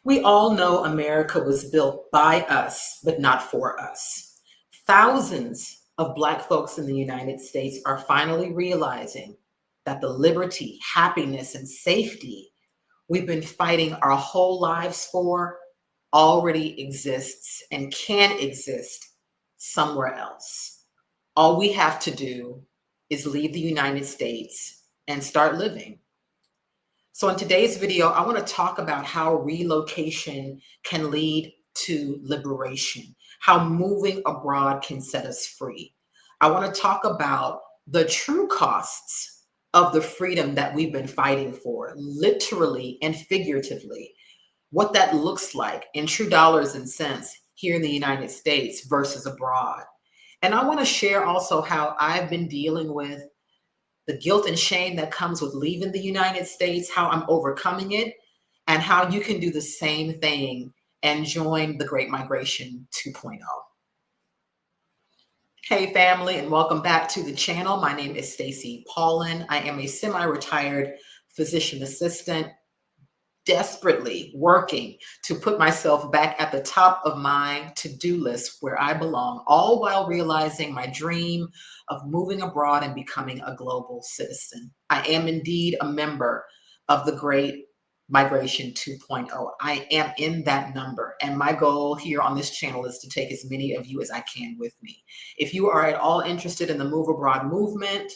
We all know America was built by us, but not for us. Thousands of Black folks in the United States are finally realizing that the liberty, happiness, and safety we've been fighting our whole lives for already exists and can exist somewhere else. All we have to do is leave the United States and start living. So in today's video, I want to talk about how relocation can lead to liberation, how moving abroad can set us free. I want to talk about the true costs of the freedom that we've been fighting for, literally and figuratively, what that looks like in true dollars and cents here in the United States versus abroad. And I want to share also how I've been dealing with the guilt and shame that comes with leaving the United States, how I'm overcoming it, and how you can do the same thing and join the Great Migration 2.0. Hey family, and welcome back to the channel. My name is Stacey Paulin. I am a semi-retired physician assistant, desperately working to put myself back at the top of my to-do list where I belong, all while realizing my dream of moving abroad and becoming a global citizen. I am indeed a member of the Great Migration 2.0. I am in that number, and my goal here on this channel is to take as many of you as I can with me. If you are at all interested in the Move Abroad movement,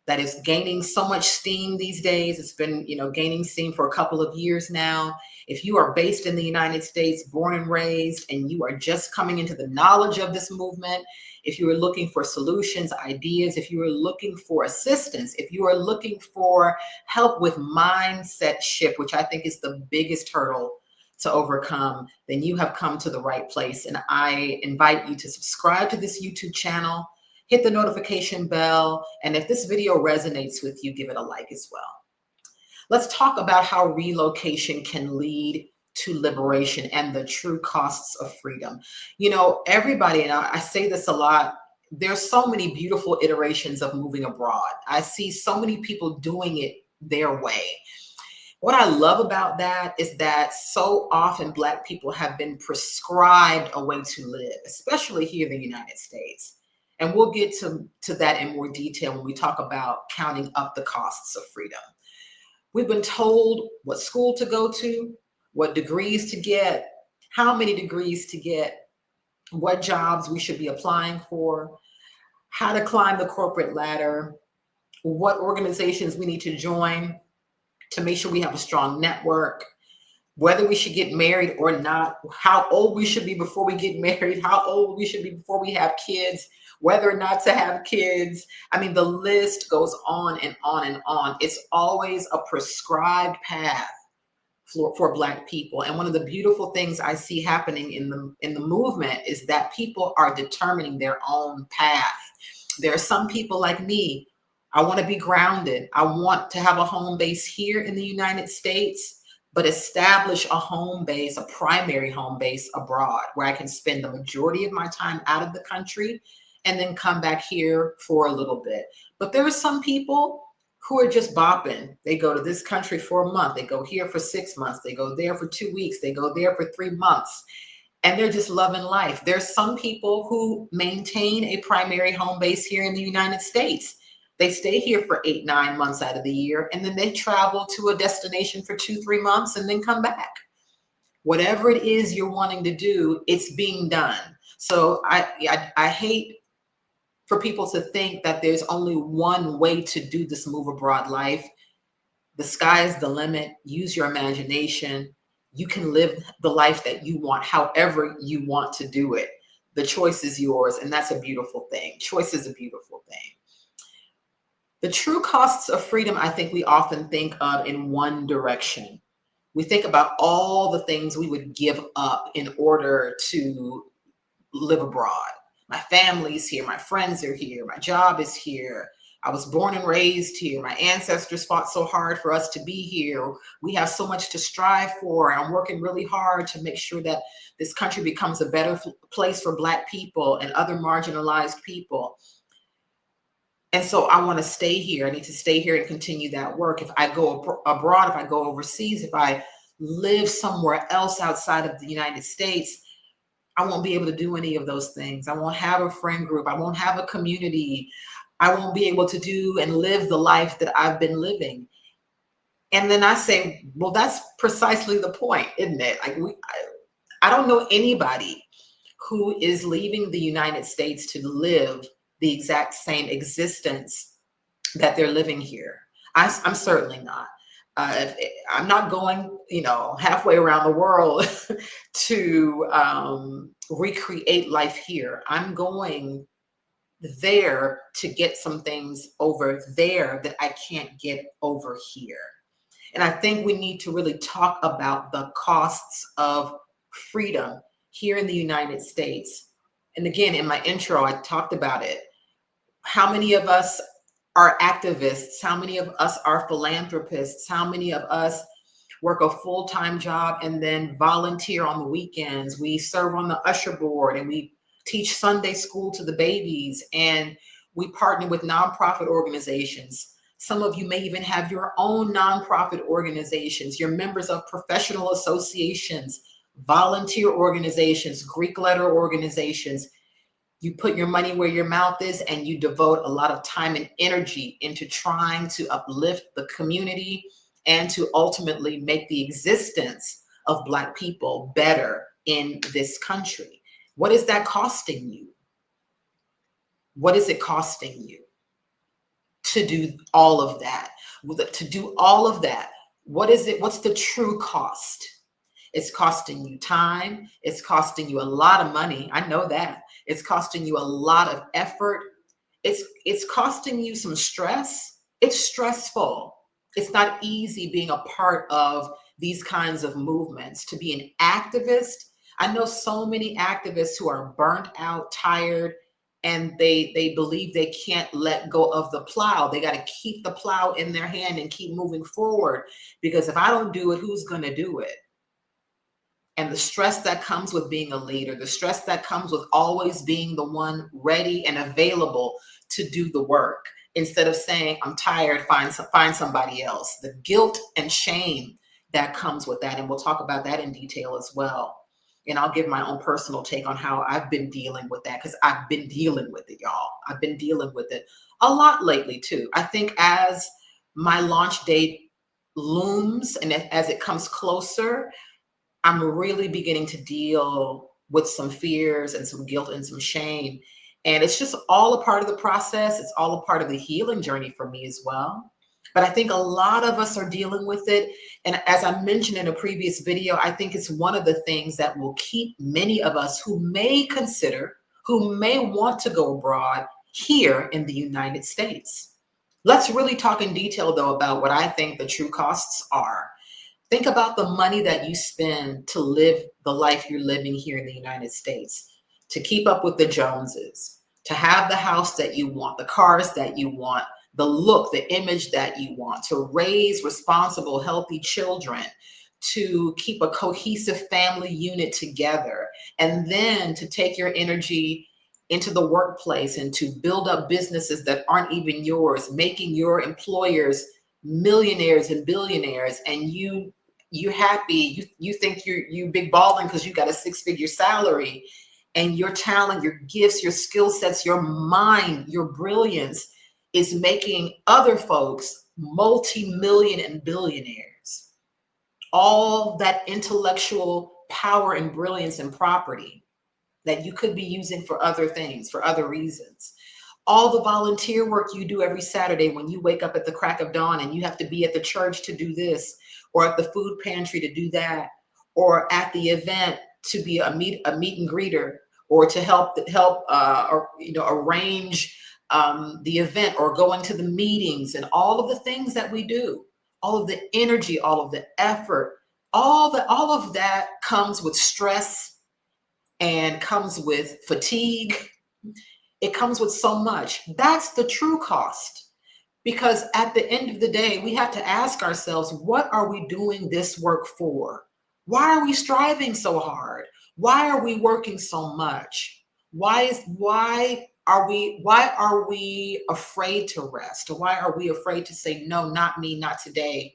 that is gaining so much steam these days. It's been, gaining steam for a couple of years now. If you are based in the United States, born and raised, and you are just coming into the knowledge of this movement, if you are looking for solutions, ideas, if you are looking for assistance, if you are looking for help with mindset shift, which I think is the biggest hurdle to overcome, then you have come to the right place. And I invite you to subscribe to this YouTube channel, hit the notification bell, and if this video resonates with you, give it a like as well. Let's talk about how relocation can lead to liberation and the true costs of freedom. Everybody, and I say this a lot, there's so many beautiful iterations of moving abroad. I see so many people doing it their way. What I love about that is that so often Black people have been prescribed a way to live, especially here in the United States. And we'll get to that in more detail when we talk about counting up the costs of freedom. We've been told what school to go to, what degrees to get, how many degrees to get, what jobs we should be applying for, how to climb the corporate ladder, what organizations we need to join to make sure we have a strong network, whether we should get married or not, how old we should be before we get married, how old we should be before we have kids, whether or not to have kids. I mean, the list goes on and on and on. It's always a prescribed path for Black people. And one of the beautiful things I see happening in the movement is that people are determining their own path. There are some people like me. I want to be grounded. I want to have a home base here in the United States, but establish a home base, a primary home base abroad where I can spend the majority of my time out of the country and then come back here for a little bit. But there are some people who are just bopping. They go to this country for a month. They go here for 6 months. They go there for 2 weeks. They go there for 3 months. And they're just loving life. There's some people who maintain a primary home base here in the United States. They stay here for 8, 9 months out of the year, and then they travel to a destination for 2, 3 months and then come back. Whatever it is you're wanting to do, it's being done. So I hate for people to think that there's only one way to do this move abroad life. The sky is the limit. Use your imagination. You can live the life that you want, however you want to do it. The choice is yours, and that's a beautiful thing. Choice is a beautiful thing. The true costs of freedom, I think we often think of in one direction. We think about all the things we would give up in order to live abroad. My family's here, my friends are here, my job is here. I was born and raised here. My ancestors fought so hard for us to be here. We have so much to strive for. I'm working really hard to make sure that this country becomes a better place for Black people and other marginalized people. And so I want to stay here. I need to stay here and continue that work. If I go abroad, if I go overseas, if I live somewhere else outside of the United States, I won't be able to do any of those things. I won't have a friend group. I won't have a community. I won't be able to do and live the life that I've been living. And then I say, well, that's precisely the point, isn't it? Like I don't know anybody who is leaving the United States to live the exact same existence that they're living here. I'm certainly not. I'm not going, halfway around the world to recreate life here. I'm going there to get some things over there that I can't get over here. And I think we need to really talk about the costs of freedom here in the United States. And again, in my intro, I talked about it. How many of us are activists? How many of us are philanthropists? How many of us work a full-time job and then volunteer on the weekends? We serve on the usher board and we teach Sunday school to the babies, and we partner with nonprofit organizations. Some of you may even have your own nonprofit organizations. You're members of professional associations, volunteer organizations, Greek letter organizations. You put your money where your mouth is, and you devote a lot of time and energy into trying to uplift the community and to ultimately make the existence of Black people better in this country. What is that costing you? What is it costing you to do all of that? To do all of that, what is it? What's the true cost? It's costing you time. It's costing you a lot of money. I know that. It's costing you a lot of effort. It's costing you some stress. It's stressful. It's not easy being a part of these kinds of movements. To be an activist, I know so many activists who are burnt out, tired, and they believe they can't let go of the plow. They got to keep the plow in their hand and keep moving forward, because if I don't do it, who's going to do it? And the stress that comes with being a leader, the stress that comes with always being the one ready and available to do the work, instead of saying, I'm tired, find somebody else. The guilt and shame that comes with that. And we'll talk about that in detail as well. And I'll give my own personal take on how I've been dealing with that, because I've been dealing with it, y'all. I've been dealing with it a lot lately too. I think as my launch date looms and as it comes closer, I'm really beginning to deal with some fears and some guilt and some shame. And it's just all a part of the process. It's all a part of the healing journey for me as well. But I think a lot of us are dealing with it. And as I mentioned in a previous video, I think it's one of the things that will keep many of us who may consider, who may want to go abroad here in the United States. Let's really talk in detail, though, about what I think the true costs are. Think about the money that you spend to live the life you're living here in the United States, to keep up with the Joneses, to have the house that you want, the cars that you want, the look, the image that you want, to raise responsible, healthy children, to keep a cohesive family unit together, and then to take your energy into the workplace and to build up businesses that aren't even yours, making your employers millionaires and billionaires, and you happy, you think you big balling because you got a 6-figure salary, and your talent, your gifts, your skill sets, your mind, your brilliance is making other folks multi-million and billionaires. All that intellectual power and brilliance and property that you could be using for other things, for other reasons. All the volunteer work you do every Saturday when you wake up at the crack of dawn and you have to be at the church to do this, or at the food pantry to do that, or at the event to be a meet and greeter, or to help or arrange the event, or going to the meetings, and all of the things that we do, all of the energy, all of the effort, all of that comes with stress and comes with fatigue. It comes with so much. That's the true cost. Because at the end of the day, we have to ask ourselves, what are we doing this work for? Why are we striving so hard? Why are we working so much? Why are we afraid to rest? Or why are we afraid to say, no, not me, not today?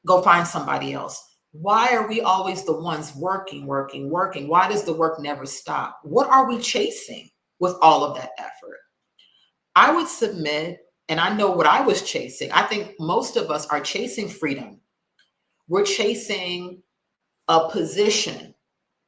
Go find somebody else. Why are we always the ones working, working, working? Why does the work never stop? What are we chasing with all of that effort? I would submit, and I know what I was chasing. I think most of us are chasing freedom. We're chasing a position.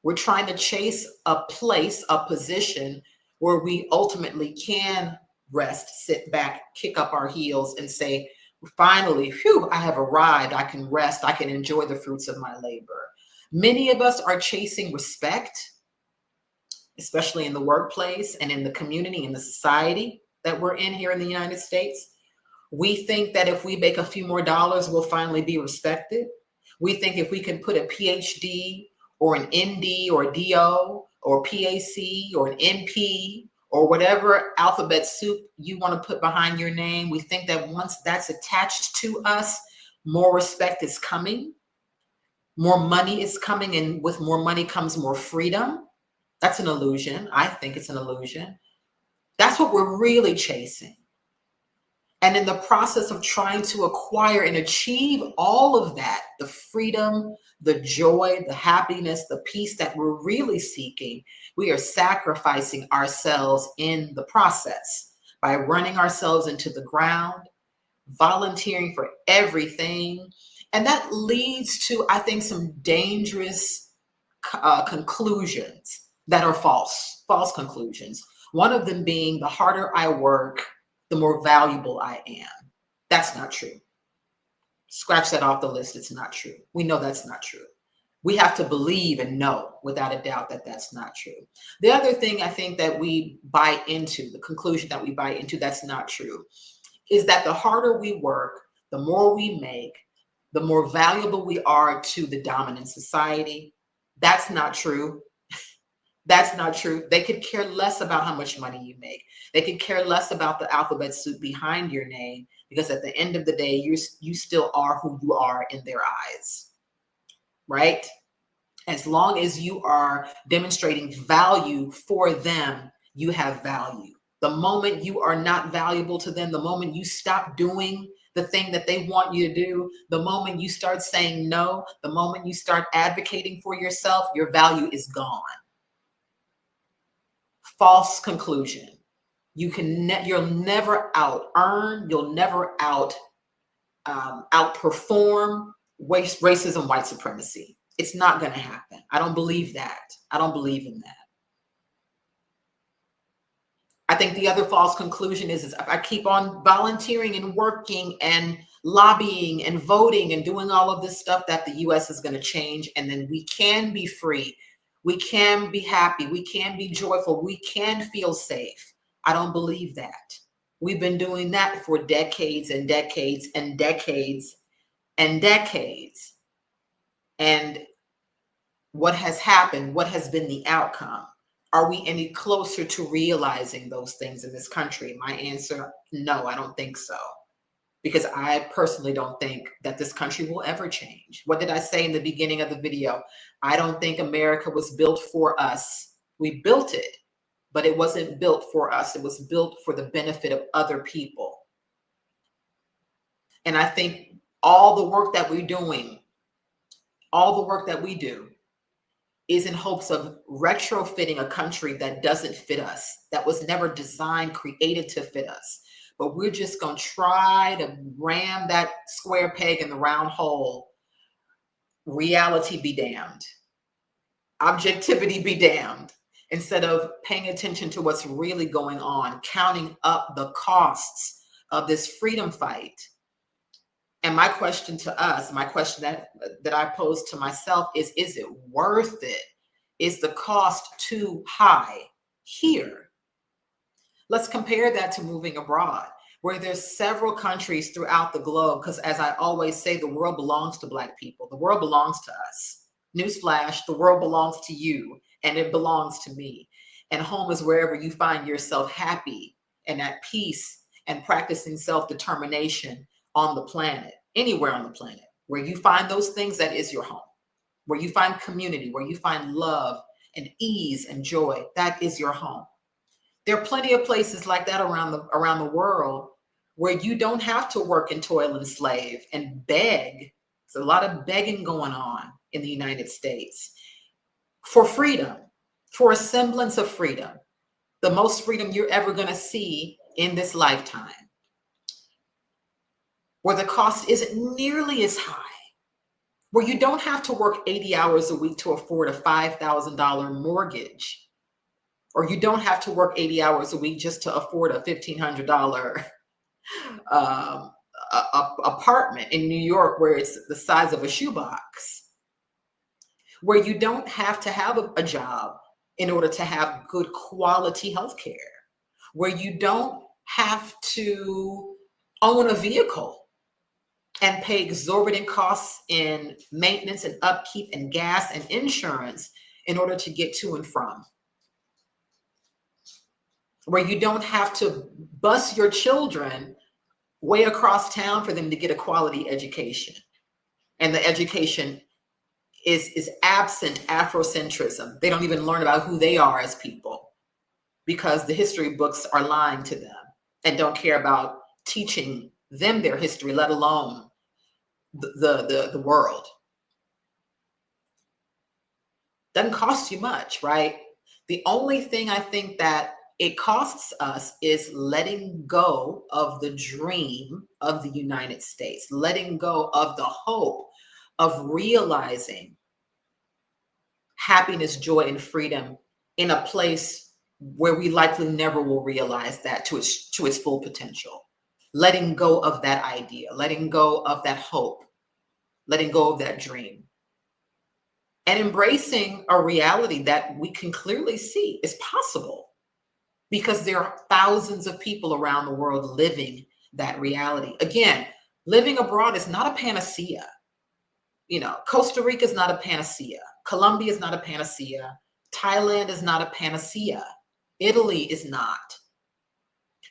We're trying to chase a place, a position where we ultimately can rest, sit back, kick up our heels, and say, finally, phew, I have arrived. I can rest. I can enjoy the fruits of my labor. Many of us are chasing respect, especially in the workplace and in the community, in the society that we're in here in the United States. We think that if we make a few more dollars, we'll finally be respected. We think if we can put a PhD or an MD or a DO or PAC or an MP or whatever alphabet soup you want to put behind your name, we think that once that's attached to us, more respect is coming, more money is coming, and with more money comes more freedom. That's an illusion. I think it's an illusion. That's what we're really chasing. And in the process of trying to acquire and achieve all of that, the freedom, the joy, the happiness, the peace that we're really seeking, we are sacrificing ourselves in the process by running ourselves into the ground, volunteering for everything. And that leads to, I think, some dangerous conclusions that are false conclusions. One of them being the harder I work, the more valuable I am. That's not true. Scratch that off the list. It's not true. We know that's not true. We have to believe and know without a doubt that that's not true. The other thing I think that we buy into, the conclusion that we buy into that's not true, is that the harder we work, the more we make, the more valuable we are to the dominant society. That's not true. That's not true. They could care less about how much money you make. They could care less about the alphabet soup behind your name, because at the end of the day, you still are who you are in their eyes, right? As long as you are demonstrating value for them, you have value. The moment you are not valuable to them, the moment you stop doing the thing that they want you to do, the moment you start saying no, the moment you start advocating for yourself, your value is gone. False conclusion. You'll never out earn, you'll never outperform racism, white supremacy. It's not going to happen. I don't believe that. I don't believe in that. I think the other false conclusion is if I keep on volunteering and working and lobbying and voting and doing all of this stuff, that the US is going to change, and then we can be free. We can be happy. We can be joyful. We can feel safe. I don't believe that. We've been doing that for decades and decades and decades and decades. And what has happened? What has been the outcome? Are we any closer to realizing those things in this country? My answer, no, I don't think so. Because I personally don't think that this country will ever change. What did I say in the beginning of the video? I don't think America was built for us. We built it, but it wasn't built for us. It was built for the benefit of other people. And I think all the work that we're doing, all the work that we do is in hopes of retrofitting a country that doesn't fit us, that was never designed, created to fit us. But we're just going to try to ram that square peg in the round hole. Reality be damned. Objectivity be damned. Instead of paying attention to what's really going on, counting up the costs of this freedom fight. And my question to us, my question that I pose to myself is it worth it? Is the cost too high here? Let's compare that to moving abroad, where there's several countries throughout the globe, because as I always say, the world belongs to Black people. The world belongs to us. Newsflash, the world belongs to you, and it belongs to me. And home is wherever you find yourself happy and at peace and practicing self-determination on the planet, anywhere on the planet. Where you find those things, that is your home. Where you find community, where you find love and ease and joy, that is your home. There are plenty of places like that around the world where you don't have to work and toil and slave and beg There's a lot of begging going on in the United States for freedom, for a semblance of freedom, the most freedom you're ever going to see in this lifetime, where the cost isn't nearly as high, where you don't have to work 80 hours a week to afford a $5,000 mortgage, or you don't have to work 80 hours a week just to afford a $1,500 apartment in New York where it's the size of a shoebox, where you don't have to have a job in order to have good quality health care, where you don't have to own a vehicle and pay exorbitant costs in maintenance and upkeep and gas and insurance in order to get to and from, where you don't have to bus your children way across town for them to get a quality education. And the education is absent Afrocentrism. They don't even learn about who they are as people because the history books are lying to them and don't care about teaching them their history, let alone the world. Doesn't cost you much, right? The only thing I think that it costs us is letting go of the dream of the United States, letting go of the hope of realizing happiness, joy, and freedom in a place where we likely never will realize that to its full potential. Letting go of that idea, letting go of that hope, letting go of that dream, and embracing a reality that we can clearly see is possible because there are thousands of people around the world living that reality. Again, living abroad is not a panacea. You know, Costa Rica is not a panacea. Colombia is not a panacea. Thailand is not a panacea. Italy is not.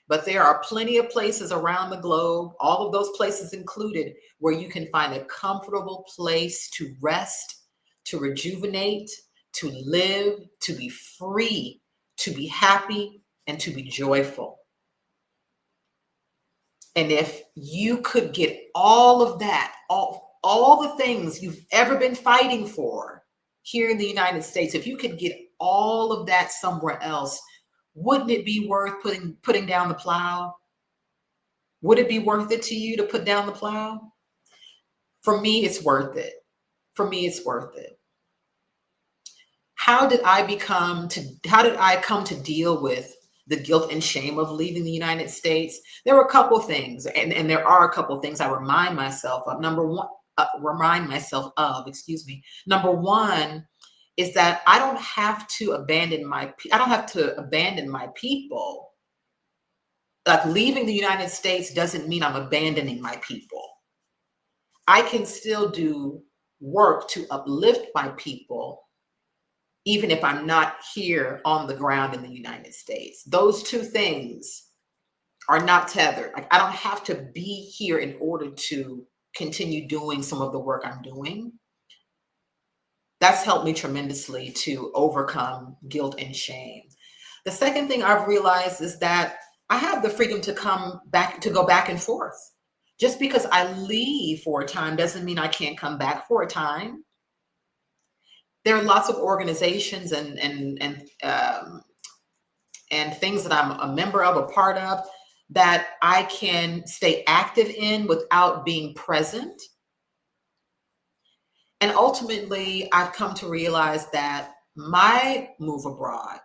But there are plenty of places around the globe, all of those places included, where you can find a comfortable place to rest, to rejuvenate, to live, to be free, to be happy, and to be joyful. And if you could get all of that, all the things you've ever been fighting for here in the United States, if you could get all of that somewhere else, wouldn't it be worth putting down the plow? Would it be worth it to you to put down the plow? For me, it's worth it. For me, it's worth it. How did I come to deal with the guilt and shame of leaving the United States? There were a couple things, and there are a couple things I remind myself of. Number one is that I don't have to abandon my people. Like, leaving the United States doesn't mean I'm abandoning my people. I can still do work to uplift my people even if I'm not here on the ground in the United States. Those two things are not tethered. Like, I don't have to be here in order to continue doing some of the work I'm doing. That's helped me tremendously to overcome guilt and shame. The second thing I've realized is that I have the freedom to go back and forth. Just because I leave for a time doesn't mean I can't come back for a time. There are lots of organizations and things that I'm a member of, a part of, that I can stay active in without being present. And ultimately, I've come to realize that my move abroad,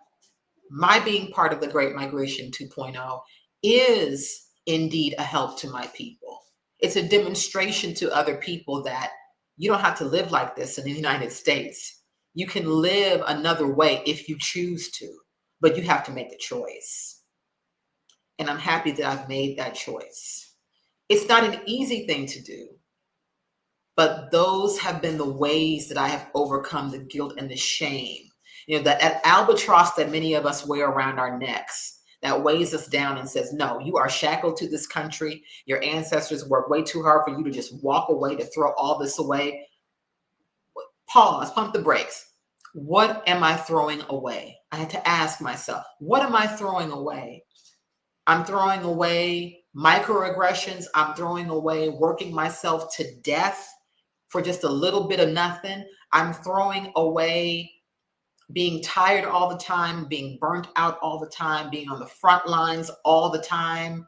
my being part of the Great Migration 2.0, is indeed a help to my people. It's a demonstration to other people that you don't have to live like this in the United States. You can live another way if you choose to, but you have to make a choice. And I'm happy that I've made that choice. It's not an easy thing to do, but those have been the ways that I have overcome the guilt and the shame. You know, that albatross that many of us wear around our necks that weighs us down and says, no, you are shackled to this country. Your ancestors worked way too hard for you to just walk away, to throw all this away. Pause, pump the brakes. What am I throwing away? I had to ask myself, what am I throwing away? I'm throwing away microaggressions. I'm throwing away working myself to death for just a little bit of nothing. I'm throwing away being tired all the time, being burnt out all the time, being on the front lines all the time.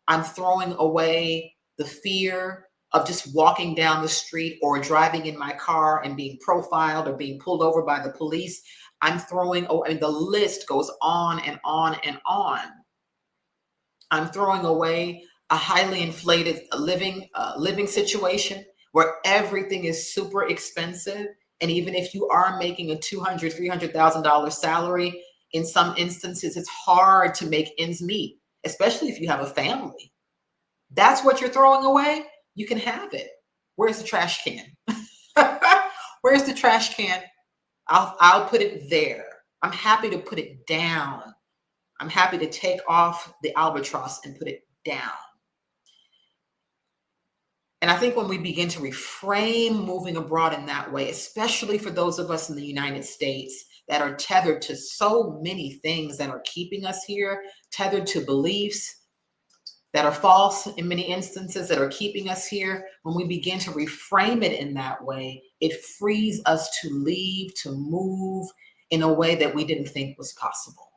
I'm throwing away the fear of just walking down the street or driving in my car and being profiled or being pulled over by the police. I'm throwing, I mean, the list goes on and on and on. I'm throwing away a highly inflated living situation where everything is super expensive. And even if you are making a $200,000, $300,000 salary, in some instances, it's hard to make ends meet, especially if you have a family. That's what you're throwing away. You can have it. Where's the trash can? Where's the trash can? I'll put it there. I'm happy to put it down. I'm happy to take off the albatross and put it down. And I think when we begin to reframe moving abroad in that way, especially for those of us in the United States that are tethered to so many things that are keeping us here, tethered to beliefs that are false in many instances that are keeping us here, when we begin to reframe it in that way, it frees us to leave, to move in a way that we didn't think was possible.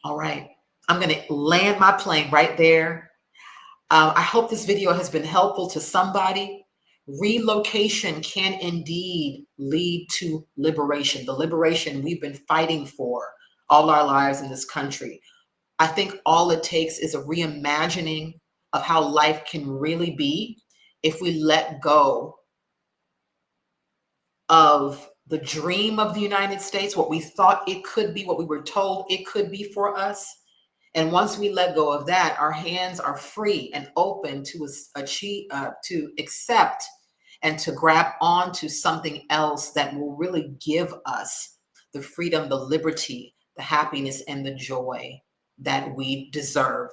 All right, I'm going to land my plane right there. I hope this video has been helpful to somebody. Relocation can indeed lead to liberation, the liberation we've been fighting for all our lives in this country. I think all it takes is a reimagining of how life can really be if we let go of the dream of the United States, what we thought it could be, what we were told it could be for us. And once we let go of that, our hands are free and open to accept and to grab onto something else that will really give us the freedom, the liberty, the happiness, and the joy that we deserve.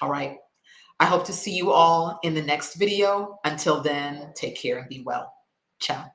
All right. I hope to see you all in the next video. Until then, take care and be well. Ciao.